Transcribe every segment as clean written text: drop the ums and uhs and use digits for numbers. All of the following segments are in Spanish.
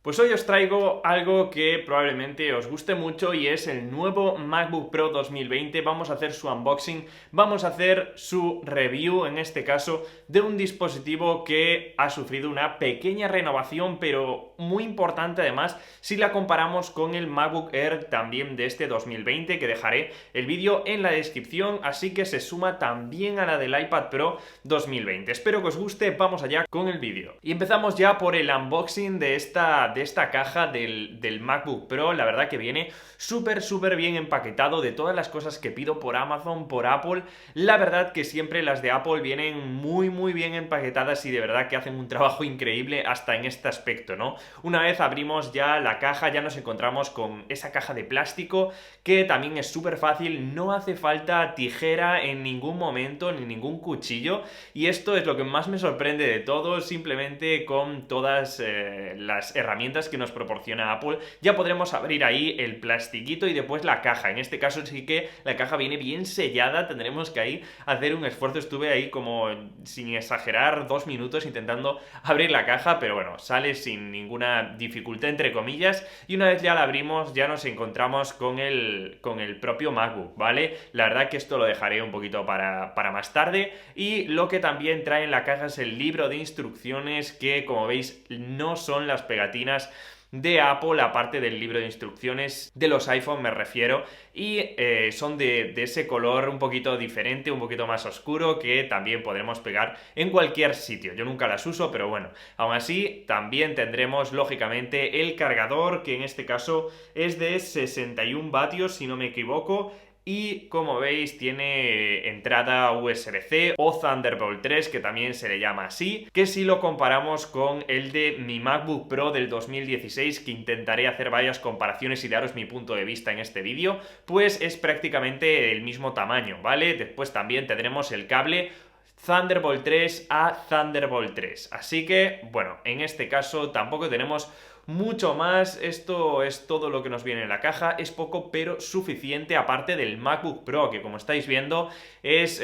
Pues hoy os traigo algo que probablemente os guste mucho y es el nuevo MacBook Pro 2020. Vamos a hacer su unboxing, vamos a hacer su review, en este caso, de un dispositivo que ha sufrido una pequeña renovación, pero muy importante además, si la comparamos con el MacBook Air también de este 2020, que dejaré el vídeo en la descripción, así que se suma también a la del iPad Pro 2020. Espero que os guste, vamos allá con el vídeo. Y empezamos ya por el unboxing de esta caja del MacBook Pro. La verdad que viene súper bien empaquetado, de todas las cosas que pido por Amazon, por Apple. La verdad que siempre las de Apple vienen muy bien empaquetadas y de verdad que hacen un trabajo increíble hasta en este aspecto, ¿no? Una vez abrimos ya la caja, ya nos encontramos con esa caja de plástico que también es súper fácil, no hace falta tijera en ningún momento ni ningún cuchillo, y esto es lo que más me sorprende de todo. Simplemente con todas las herramientas que nos proporciona Apple ya podremos abrir ahí el plastiquito y después la caja. En este caso sí que la caja viene bien sellada, tendremos que ahí hacer un esfuerzo. Estuve ahí como, sin exagerar, 2 minutos intentando abrir la caja, pero bueno, sale sin ninguna dificultad entre comillas, y una vez ya la abrimos ya nos encontramos con el propio MacBook, ¿vale? La verdad que esto lo dejaré un poquito para más tarde. Y lo que también trae en la caja es el libro de instrucciones, que como veis no son las pegatinas de Apple, aparte del libro de instrucciones de los iPhone me refiero, y son de ese color un poquito diferente, un poquito más oscuro, que también podremos pegar en cualquier sitio. Yo nunca las uso, pero bueno, aún así también tendremos lógicamente el cargador, que en este caso es de 61 vatios si no me equivoco, y como veis tiene entrada USB-C o Thunderbolt 3, que también se le llama así, que si lo comparamos con el de mi MacBook Pro del 2016, que intentaré hacer varias comparaciones y daros mi punto de vista en este vídeo, pues es prácticamente el mismo tamaño, ¿vale? Después también tendremos el cable Thunderbolt 3 a Thunderbolt 3. Así que, bueno, en este caso tampoco tenemos mucho más. Esto es todo lo que nos viene en la caja. Es poco pero suficiente, aparte del MacBook Pro, que como estáis viendo es,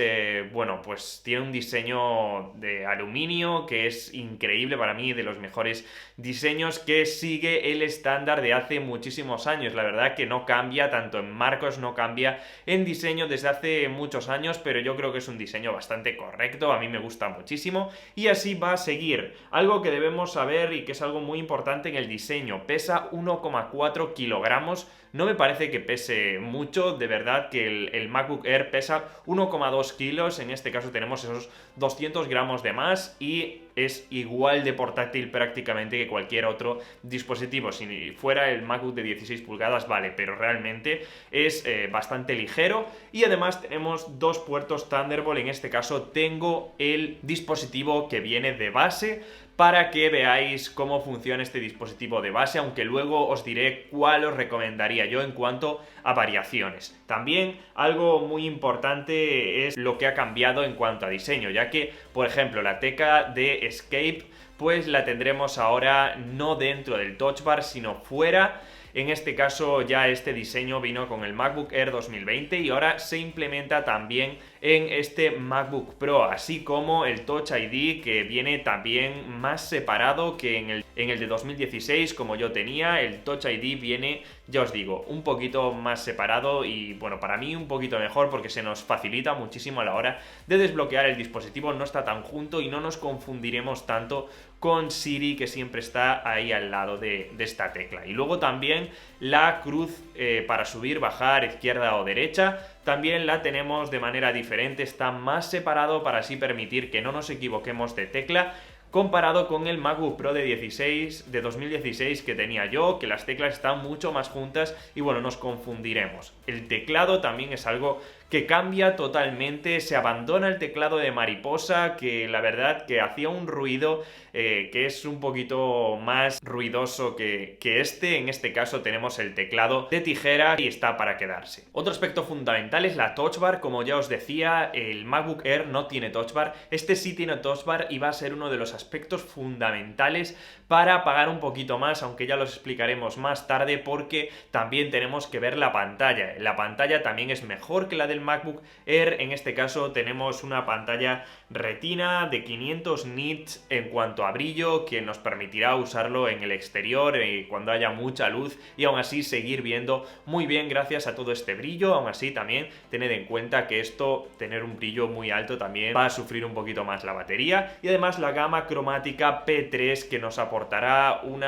bueno, pues tiene un diseño de aluminio que es increíble, para mí de los mejores diseños, que sigue el estándar de hace muchísimos años. La verdad que no cambia tanto en marcos, no cambia en diseño desde hace muchos años, pero yo creo que es un diseño bastante correcto, a mí me gusta muchísimo y así va a seguir. Algo que debemos saber y que es algo muy importante en el diseño: pesa 1,4 kilogramos. No me parece que pese mucho, de verdad que el MacBook Air pesa 1,2 kilos, en este caso tenemos esos 200 gramos de más y es igual de portátil prácticamente que cualquier otro dispositivo. Si fuera el MacBook de 16 pulgadas, vale, pero realmente es bastante ligero. Y además tenemos dos puertos Thunderbolt. En este caso tengo el dispositivo que viene de base, para que veáis cómo funciona este dispositivo de base, aunque luego os diré cuál os recomendaría yo en cuanto a variaciones. También algo muy importante es lo que ha cambiado en cuanto a diseño, ya que, por ejemplo, la tecla de Escape pues la tendremos ahora no dentro del Touch Bar, sino fuera. En este caso ya este diseño vino con el MacBook Air 2020 y ahora se implementa también en este MacBook Pro, así como el Touch ID, que viene también más separado que en el de 2016, como yo tenía. El Touch ID viene, ya os digo, un poquito más separado y bueno, para mí un poquito mejor, porque se nos facilita muchísimo a la hora de desbloquear el dispositivo, no está tan junto y no nos confundiremos tanto con Siri, que siempre está ahí al lado de esta tecla. Y luego también la cruz para subir, bajar, izquierda o derecha, también la tenemos de manera diferente, está más separado para así permitir que no nos equivoquemos de tecla, comparado con el MacBook Pro de 2016 que tenía yo, que las teclas están mucho más juntas y bueno, nos confundiremos. El teclado también es algo que cambia totalmente, se abandona el teclado de mariposa, que la verdad que hacía un ruido que es un poquito más ruidoso que este. En este caso tenemos el teclado de tijera y está para quedarse. Otro aspecto fundamental es la Touch Bar. Como ya os decía, el MacBook Air no tiene Touch Bar, este sí tiene Touch Bar y va a ser uno de los aspectos fundamentales para pagar un poquito más, aunque ya los explicaremos más tarde, porque también tenemos que ver la pantalla. La pantalla también es mejor que la del MacBook Air. En este caso tenemos una pantalla Retina de 500 nits en cuanto a brillo, que nos permitirá usarlo en el exterior cuando haya mucha luz, y aún así seguir viendo muy bien gracias a todo este brillo. Aún así también tened en cuenta que esto, tener un brillo muy alto, también va a sufrir un poquito más la batería, y además la gama cromática P3, que nos aportará un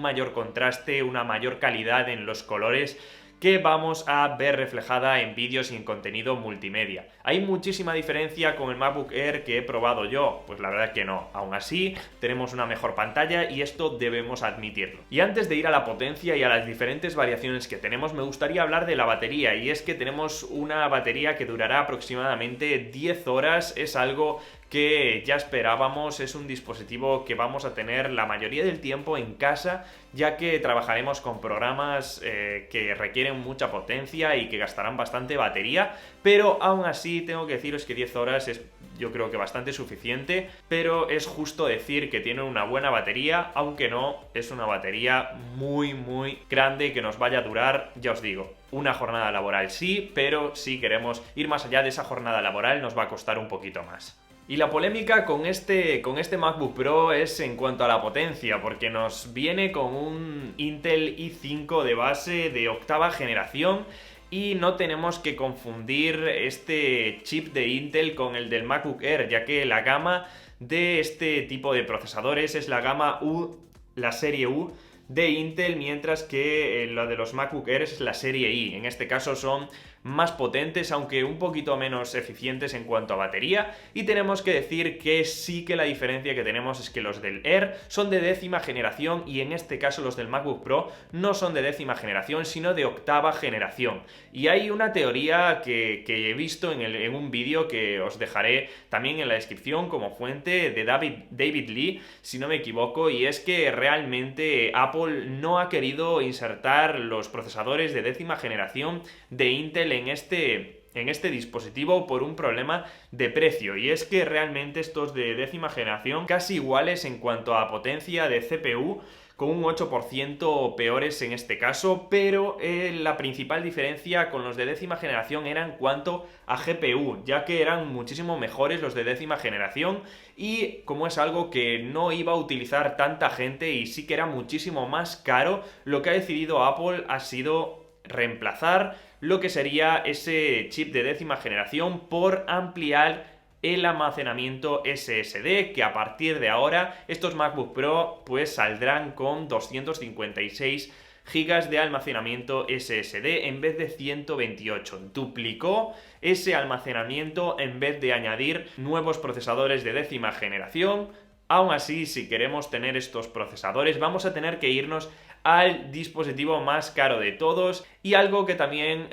mayor contraste, una mayor calidad en los colores que vamos a ver reflejada en vídeos y en contenido multimedia. ¿Hay muchísima diferencia con el MacBook Air que he probado yo? Pues la verdad que no. Aún así, tenemos una mejor pantalla y esto debemos admitirlo. Y antes de ir a la potencia y a las diferentes variaciones que tenemos, me gustaría hablar de la batería, y es que tenemos una batería que durará aproximadamente 10 horas. Es algo que ya esperábamos, es un dispositivo que vamos a tener la mayoría del tiempo en casa, ya que trabajaremos con programas que requieren mucha potencia y que gastarán bastante batería, pero aún así tengo que deciros que 10 horas es, yo creo que bastante suficiente, pero es justo decir que tiene una buena batería, aunque no es una batería muy grande que nos vaya a durar, ya os digo, una jornada laboral sí, pero si queremos ir más allá de esa jornada laboral nos va a costar un poquito más. Y la polémica con este MacBook Pro es en cuanto a la potencia, porque nos viene con un Intel i5 de base de 8ª generación, y no tenemos que confundir este chip de Intel con el del MacBook Air, ya que la gama de este tipo de procesadores es la gama U, la serie U de Intel, mientras que lo de los MacBook Air es la serie i. En este caso son más potentes, aunque un poquito menos eficientes en cuanto a batería, y tenemos que decir que sí que la diferencia que tenemos es que los del Air son de 10ª generación, y en este caso los del MacBook Pro no son de 10ª generación, sino de 8ª generación. Y hay una teoría que he visto en un vídeo que os dejaré también en la descripción como fuente, de David Lee, si no me equivoco, y es que realmente Apple no ha querido insertar los procesadores de 10ª generación de Intel en este dispositivo por un problema de precio, y es que realmente estos de 10ª generación casi iguales en cuanto a potencia de CPU, con un 8% peores en este caso, pero la principal diferencia con los de 10ª generación era en cuanto a GPU, ya que eran muchísimo mejores los de 10ª generación, y como es algo que no iba a utilizar tanta gente y sí que era muchísimo más caro, lo que ha decidido Apple ha sido reemplazar lo que sería ese chip de 10ª generación por ampliar el almacenamiento SSD, que a partir de ahora estos MacBook Pro pues saldrán con 256 GB de almacenamiento SSD en vez de 128. Duplicó ese almacenamiento en vez de añadir nuevos procesadores de 10ª generación. Aún así, si queremos tener estos procesadores, vamos a tener que irnos al dispositivo más caro de todos. Y algo que también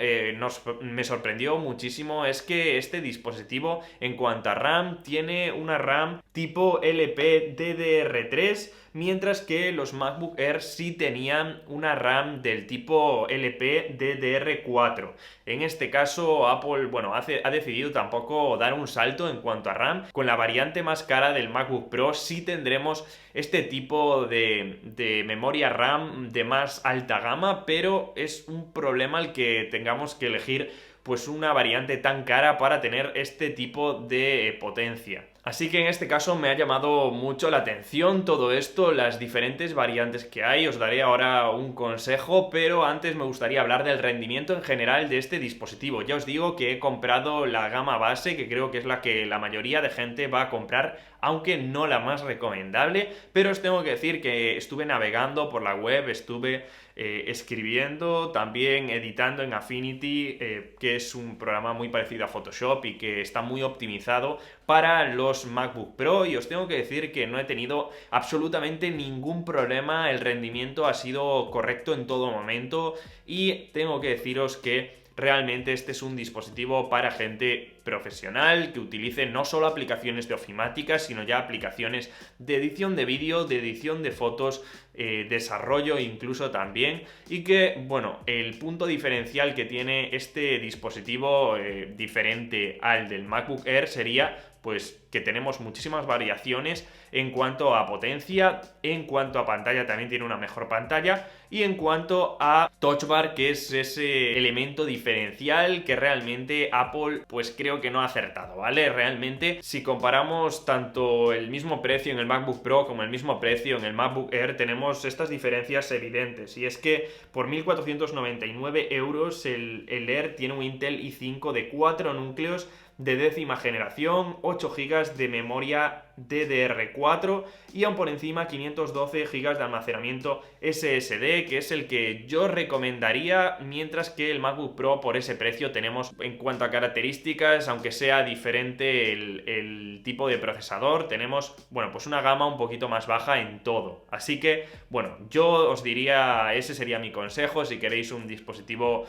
me sorprendió muchísimo es que este dispositivo, en cuanto a RAM, tiene una RAM tipo LPDDR3, mientras que los MacBook Air sí tenían una RAM del tipo LPDDR4. En este caso, Apple, ha decidido tampoco dar un salto en cuanto a RAM. Con la variante más cara del MacBook Pro sí tendremos este tipo de memoria RAM de más alta gama, pero es un problema el que tengamos que elegir pues una variante tan cara para tener este tipo de potencia. Así que en este caso me ha llamado mucho la atención todo esto, las diferentes variantes que hay. Os daré ahora un consejo, pero antes me gustaría hablar del rendimiento en general de este dispositivo. Ya os digo que he comprado la gama base, que creo que es la que la mayoría de gente va a comprar, aunque no la más recomendable, pero os tengo que decir que estuve navegando por la web, estuve escribiendo, también editando en Affinity, que es un programa muy parecido a Photoshop y que está muy optimizado para los MacBook Pro, y os tengo que decir que no he tenido absolutamente ningún problema. El rendimiento ha sido correcto en todo momento, y tengo que deciros que realmente este es un dispositivo para gente profesional, que utilice no solo aplicaciones de ofimática, sino ya aplicaciones de edición de vídeo, de edición de fotos, desarrollo incluso también, y que, bueno, el punto diferencial que tiene este dispositivo diferente al del MacBook Air sería pues que tenemos muchísimas variaciones en cuanto a potencia, en cuanto a pantalla también tiene una mejor pantalla, y en cuanto a Touch Bar, que es ese elemento diferencial que realmente Apple pues creo que no ha acertado, ¿vale? Realmente si comparamos tanto el mismo precio en el MacBook Pro como el mismo precio en el MacBook Air, tenemos estas diferencias evidentes, y es que por 1.499 euros el Air tiene un Intel i5 de 4 núcleos de 10ª generación, 8 GB de memoria DDR4 y aún por encima 512 GB de almacenamiento SSD, que es el que yo recomendaría, mientras que el MacBook Pro por ese precio tenemos, en cuanto a características, aunque sea diferente el tipo de procesador, tenemos, bueno, pues una gama un poquito más baja en todo. Así que, bueno, yo os diría, ese sería mi consejo, si queréis un dispositivo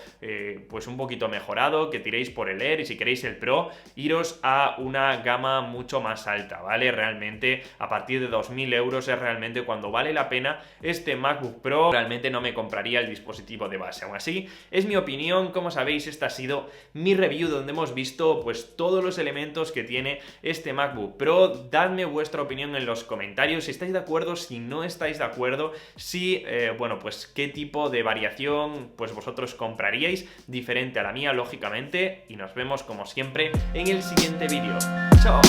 pues un poquito mejorado, que tiréis por el Air, y si queréis el Pro, iros a una gama mucho más alta, ¿vale? Realmente a partir de 2.000 euros es realmente cuando vale la pena este MacBook Pro. Realmente no me compraría el dispositivo de base. Aún así, es mi opinión. Como sabéis, esta ha sido mi review donde hemos visto pues todos los elementos que tiene este MacBook Pro. Dadme vuestra opinión en los comentarios, si estáis de acuerdo, si no estáis de acuerdo, si, bueno, pues qué tipo de variación pues vosotros compraríais diferente a la mía, lógicamente, y nos vemos como siempre en el siguiente vídeo. ¡Chao!